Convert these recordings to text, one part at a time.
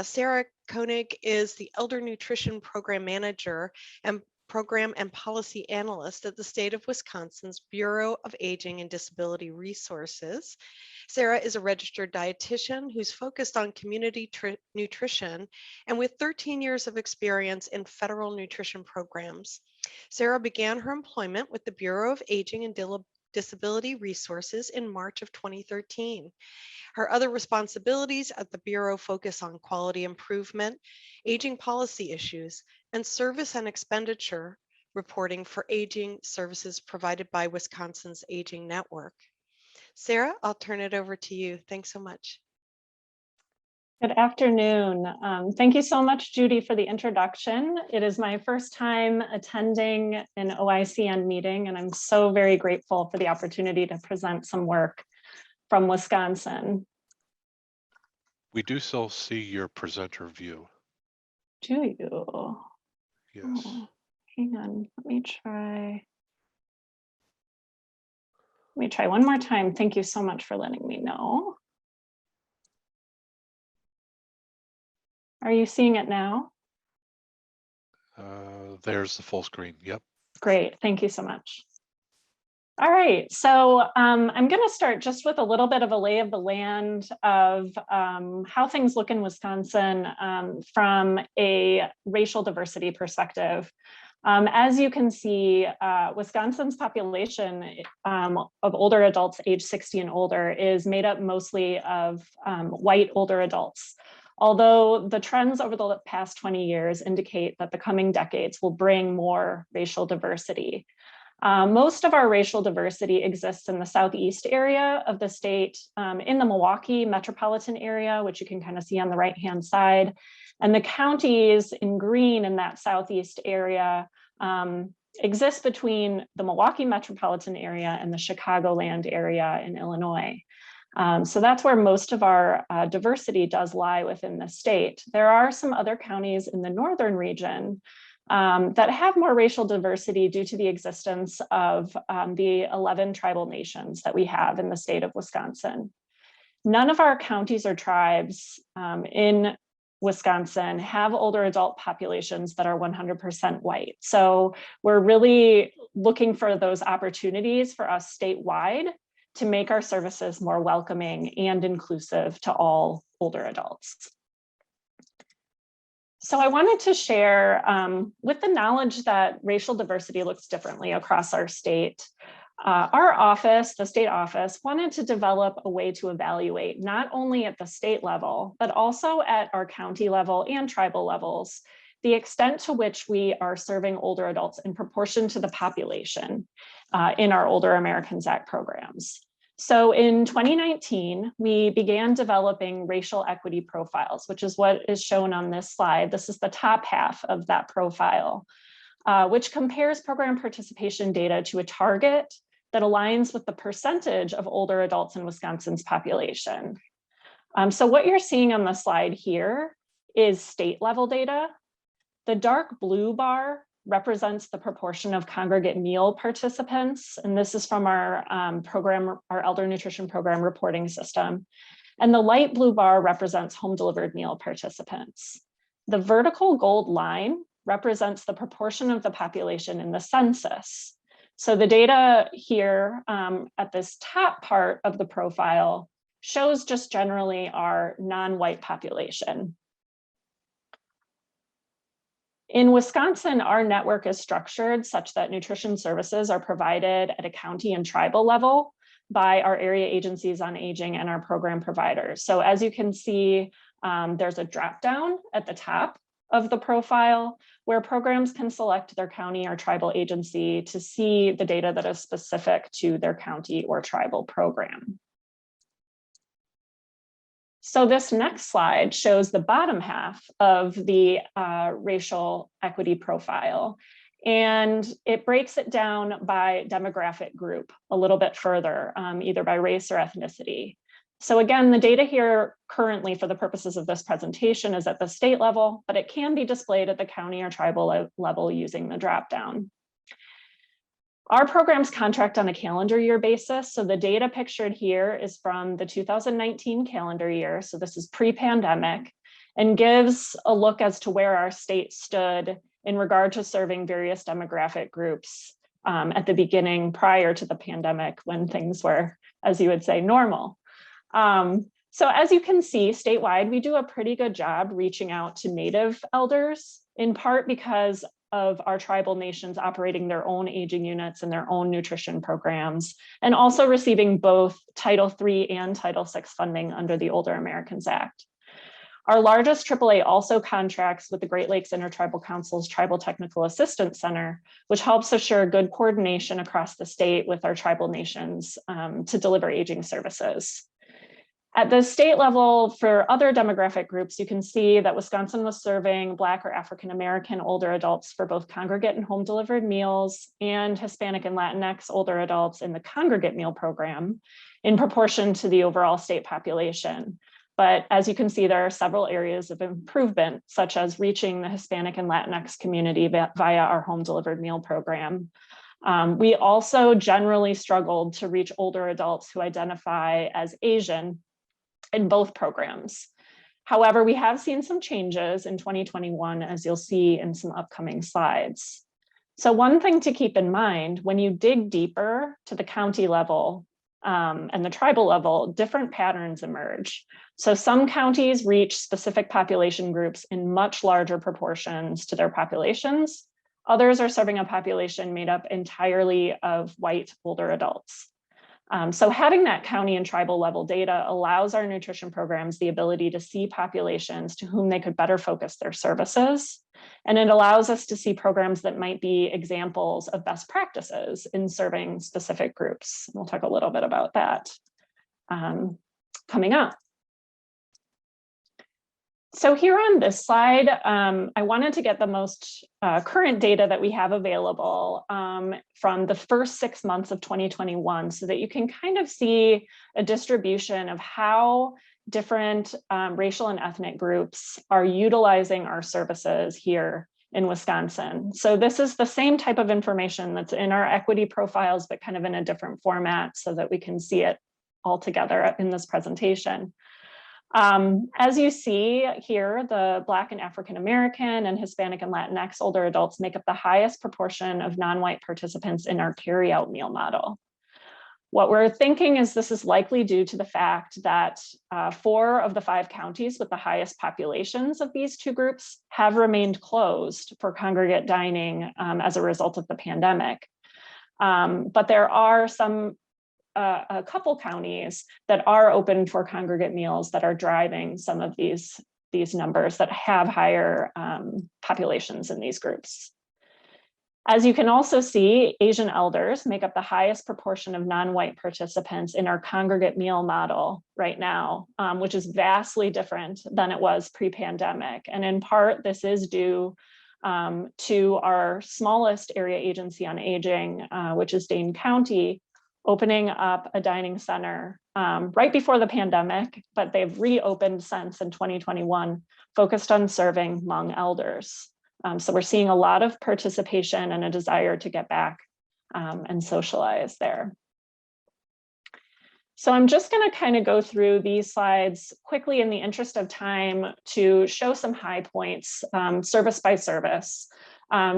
Sara Koenig is the Elder Nutrition Program Manager and Program and Policy Analyst at the state of Wisconsin's Bureau of Aging and Disability Resources. Sara is a registered dietitian who's focused on community nutrition and with 13 years of experience in federal nutrition programs. Sara began her employment with the Bureau of Aging and Disability Resources in March of 2013. Her other responsibilities at the Bureau focus on quality improvement, aging policy issues, and service and expenditure reporting for aging services provided by Wisconsin's Aging Network. Sara, I'll turn it over to you. Thanks so much. Good afternoon. Thank you so much, Judy, for the introduction. It is my first time attending an OICN meeting, and I'm so very grateful for the opportunity to present some work from Wisconsin. We do still see your presenter view. Do you? Yes. Oh, hang on, let me try one more time. Thank you so much for letting me know. Are you seeing it now? There's the full screen. Yep. Great, thank you so much. All right, so I'm going to start just with a little bit of a lay of the land of how things look in Wisconsin from a racial diversity perspective. As you can see, Wisconsin's population of older adults age 60 and older is made up mostly of white older adults. Although the trends over the past 20 years indicate that the coming decades will bring more racial diversity. Most of our racial diversity exists in the southeast area of the state, in the Milwaukee metropolitan area, which you can kind of see on the right-hand side. And the counties in green in that southeast area exist between the Milwaukee metropolitan area and the Chicagoland area in Illinois. So that's where most of our diversity does lie within the state. There are some other counties in the northern region that have more racial diversity due to the existence of the 11 tribal nations that we have in the state of Wisconsin. None of our counties or tribes in Wisconsin have older adult populations that are 100% white. So we're really looking for those opportunities for us statewide to make our services more welcoming and inclusive to all older adults. So I wanted to share, with the knowledge that racial diversity looks differently across our state, our office, the state office, wanted to develop a way to evaluate not only at the state level, but also at our county level and tribal levels, the extent to which we are serving older adults in proportion to the population in our Older Americans Act programs. So in 2019, we began developing racial equity profiles, which is what is shown on this slide. This is the top half of that profile, which compares program participation data to a target that aligns with the percentage of older adults in Wisconsin's population. So what you're seeing on the slide here is state level data. The dark blue bar represents the proportion of congregate meal participants. And this is from our program, our elder nutrition program reporting system. And the light blue bar represents home delivered meal participants. The vertical gold line represents the proportion of the population in the census. So the data here at this top part of the profile shows just generally our non-white population. In Wisconsin, our network is structured such that nutrition services are provided at a county and tribal level by our area agencies on aging and our program providers. So as you can see, there's a drop down at the top of the profile where programs can select their county or tribal agency to see the data that is specific to their county or tribal program. So this next slide shows the bottom half of the racial equity profile, and it breaks it down by demographic group a little bit further, either by race or ethnicity. So again, the data here currently for the purposes of this presentation is at the state level, but it can be displayed at the county or tribal level using the dropdown. Our programs contract on a calendar year basis. So the data pictured here is from the 2019 calendar year. So this is pre-pandemic. and gives a look as to where our state stood in regard to serving various demographic groups at the beginning prior to the pandemic, when things were, as you would say, normal. So as you can see, statewide, we do a pretty good job reaching out to Native elders, in part because of our tribal nations operating their own aging units and their own nutrition programs, and also receiving both Title III and Title VI funding under the Older Americans Act. Our largest AAA also contracts with the Great Lakes Intertribal Council's Tribal Technical Assistance Center, which helps assure good coordination across the state with our tribal nations to deliver aging services. At the state level, for other demographic groups, you can see that Wisconsin was serving Black or African American older adults for both congregate and home delivered meals, and Hispanic and Latinx older adults in the congregate meal program in proportion to the overall state population. But as you can see, there are several areas of improvement, such as reaching the Hispanic and Latinx community via our home delivered meal program. We also generally struggled to reach older adults who identify as Asian in both programs. However, we have seen some changes in 2021, as you'll see in some upcoming slides. So one thing to keep in mind, when you dig deeper to the county level and the tribal level, different patterns emerge. So some counties reach specific population groups in much larger proportions to their populations. Others are serving a population made up entirely of white older adults. So having that county and tribal level data allows our nutrition programs the ability to see populations to whom they could better focus their services. And it allows us to see programs that might be examples of best practices in serving specific groups. We'll talk a little bit about that coming up. So here on this slide, I wanted to get the most current data that we have available from the first 6 months of 2021, so that you can kind of see a distribution of how different racial and ethnic groups are utilizing our services here in Wisconsin. So this is the same type of information that's in our equity profiles, but kind of in a different format so that we can see it all together in this presentation. As you see here, the Black and African American and Hispanic and Latinx older adults make up the highest proportion of non-white participants in our carryout meal model. What we're thinking is this is likely due to the fact that 4 of the 5 counties with the highest populations of these two groups have remained closed for congregate dining as a result of the pandemic. But there are a couple counties that are open for congregate meals that are driving some of these numbers that have higher populations in these groups. As you can also see, Asian elders make up the highest proportion of non-white participants in our congregate meal model right now, which is vastly different than it was pre-pandemic. And in part, this is due to our smallest area agency on aging, which is Dane County, opening up a dining center right before the pandemic, but they've reopened since in 2021, focused on serving Hmong elders. So we're seeing a lot of participation and a desire to get back and socialize there. So I'm just going to kind of go through these slides quickly in the interest of time to show some high points, service by service,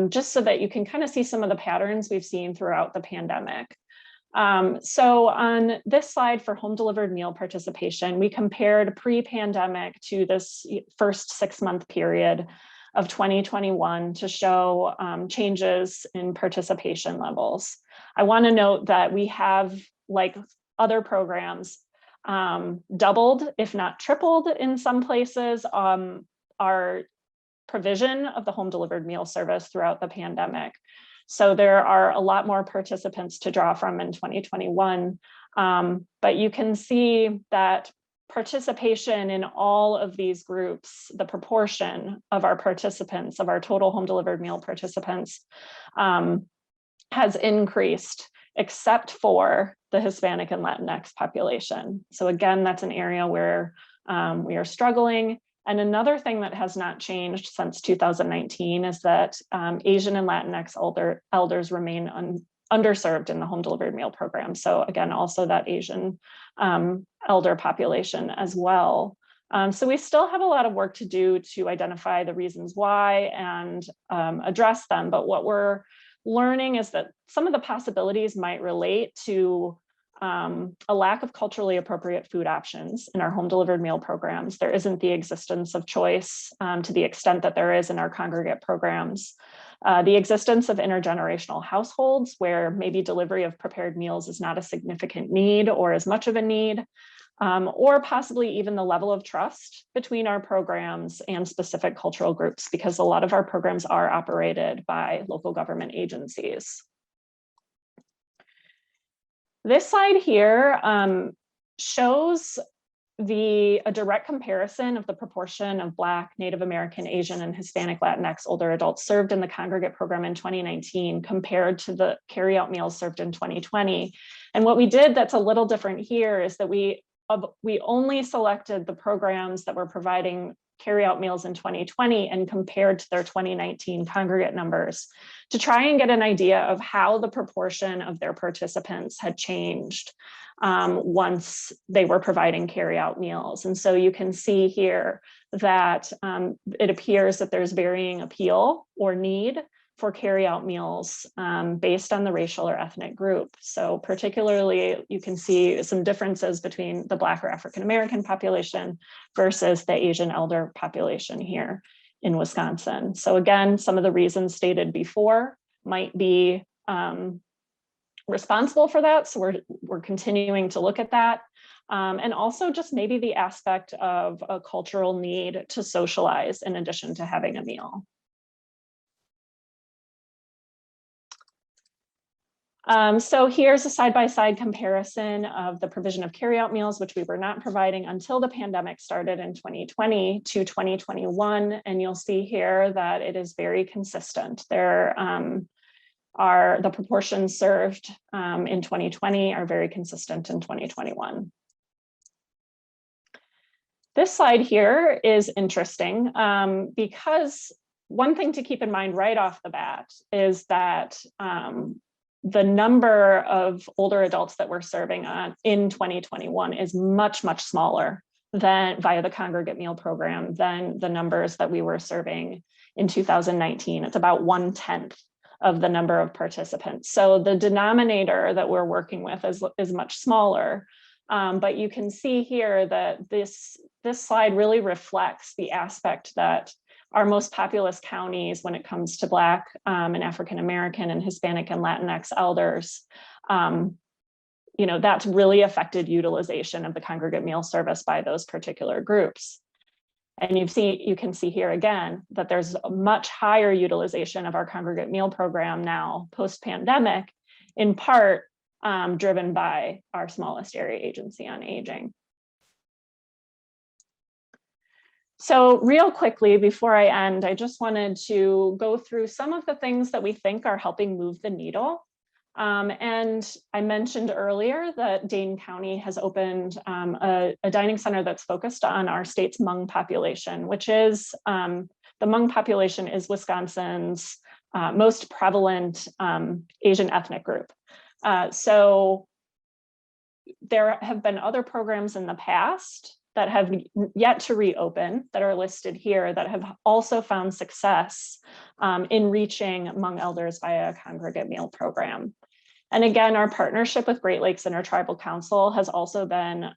just so that you can kind of see some of the patterns we've seen throughout the pandemic. So on this slide for home delivered meal participation, we compared pre-pandemic to this first 6-month period of 2021 to show changes in participation levels. I want to note that we have, like other programs, doubled, if not tripled in some places, our provision of the home delivered meal service throughout the pandemic. So there are a lot more participants to draw from in 2021, but you can see that participation in all of these groups, the proportion of our participants, of our total home delivered meal participants, has increased, except for the Hispanic and Latinx population. So again, that's an area where we are struggling. And another thing that has not changed since 2019 is that Asian and Latinx elders remain underserved in the home delivered meal program. So again, also that Asian elder population as well So we still have a lot of work to do to identify the reasons why and address them. But what we're learning is that some of the possibilities might relate to a lack of culturally appropriate food options in our home delivered meal programs. There isn't the existence of choice to the extent that there is in our congregate programs. The existence of intergenerational households where maybe delivery of prepared meals is not a significant need or as much of a need, or possibly even the level of trust between our programs and specific cultural groups, because a lot of our programs are operated by local government agencies. This slide here shows a direct comparison of the proportion of Black, Native American, Asian, and Hispanic Latinx older adults served in the congregate program in 2019 compared to the carryout meals served in 2020. And what we did that's a little different here is that we only selected the programs that were providing carryout meals in 2020 and compared to their 2019 congregate numbers to try and get an idea of how the proportion of their participants had changed once they were providing carryout meals. And so you can see here that it appears that there's varying appeal or need for carryout meals based on the racial or ethnic group. So particularly, you can see some differences between the Black or African American population versus the Asian elder population here in Wisconsin. So again, some of the reasons stated before might be responsible for that. So we're continuing to look at that. And also just maybe the aspect of a cultural need to socialize in addition to having a meal. So here's a side-by-side comparison of the provision of carryout meals, which we were not providing until the pandemic started in 2020 to 2021. And you'll see here that it is very consistent. There are the proportions served in 2020 are very consistent in 2021. This slide here is interesting because one thing to keep in mind right off the bat is that the number of older adults that we're serving in 2021 is much, much smaller than via the congregate meal program than the numbers that we were serving in 2019. It's about 1/10 of the number of participants. So the denominator that we're working with is much smaller. But you can see here that this slide really reflects the aspect that our most populous counties when it comes to Black and African American and Hispanic and Latinx elders, that's really affected utilization of the congregate meal service by those particular groups. And you can see here again that there's a much higher utilization of our congregate meal program now post-pandemic, in part driven by our smallest area agency on aging. So real quickly, before I end, I just wanted to go through some of the things that we think are helping move the needle. And I mentioned earlier that Dane County has opened a dining center that's focused on our state's Hmong population, which is, the Hmong population is Wisconsin's most prevalent Asian ethnic group. So there have been other programs in the past that have yet to reopen that are listed here that have also found success in reaching Hmong elders via a congregate meal program. And again, our partnership with Great Lakes Intertribal Council has also been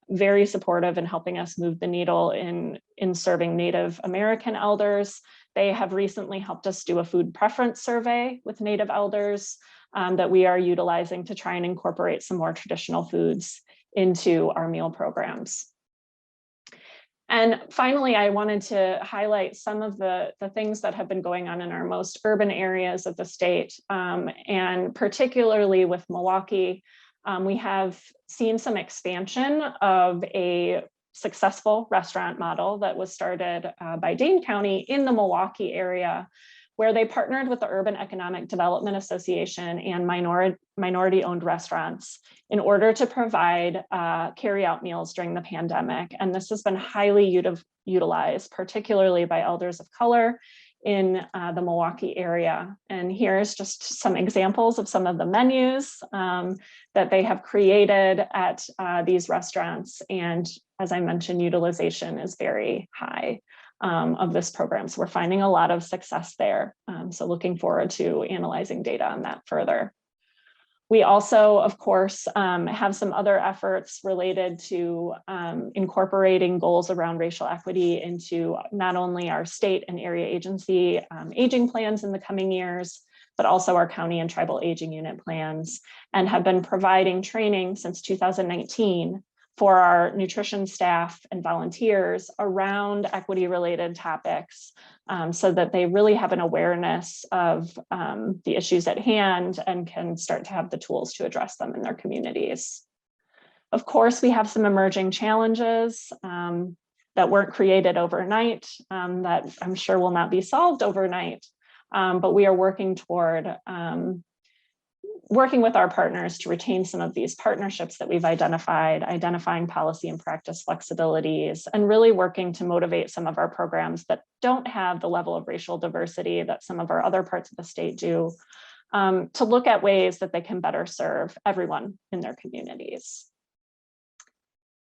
very supportive in helping us move the needle in serving Native American elders. They have recently helped us do a food preference survey with Native elders that we are utilizing to try and incorporate some more traditional foods into our meal programs. And finally, I wanted to highlight some of the things that have been going on in our most urban areas of the state, and particularly with Milwaukee. We have seen some expansion of a successful restaurant model that was started by Dane County in the Milwaukee area, where they partnered with the Urban Economic Development Association and minority-owned restaurants in order to provide carry-out meals during the pandemic. And this has been highly utilized, particularly by elders of color in the Milwaukee area. And here's just some examples of some of the menus that they have created at these restaurants. And as I mentioned, utilization is very high of this program. So we're finding a lot of success there. So looking forward to analyzing data on that further. We also, of course, have some other efforts related to incorporating goals around racial equity into not only our state and area agency aging plans in the coming years, but also our county and tribal aging unit plans, and have been providing training since 2019 for our nutrition staff and volunteers around equity-related topics, so that they really have an awareness of the issues at hand and can start to have the tools to address them in their communities. Of course, we have some emerging challenges that weren't created overnight, that I'm sure will not be solved overnight, but we are working toward working with our partners to retain some of these partnerships that we've identified, identifying policy and practice flexibilities, and really working to motivate some of our programs that don't have the level of racial diversity that some of our other parts of the state do, to look at ways that they can better serve everyone in their communities.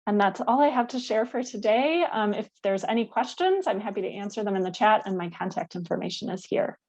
And that's all I have to share for today. If there's any questions, I'm happy to answer them in the chat, and my contact information is here.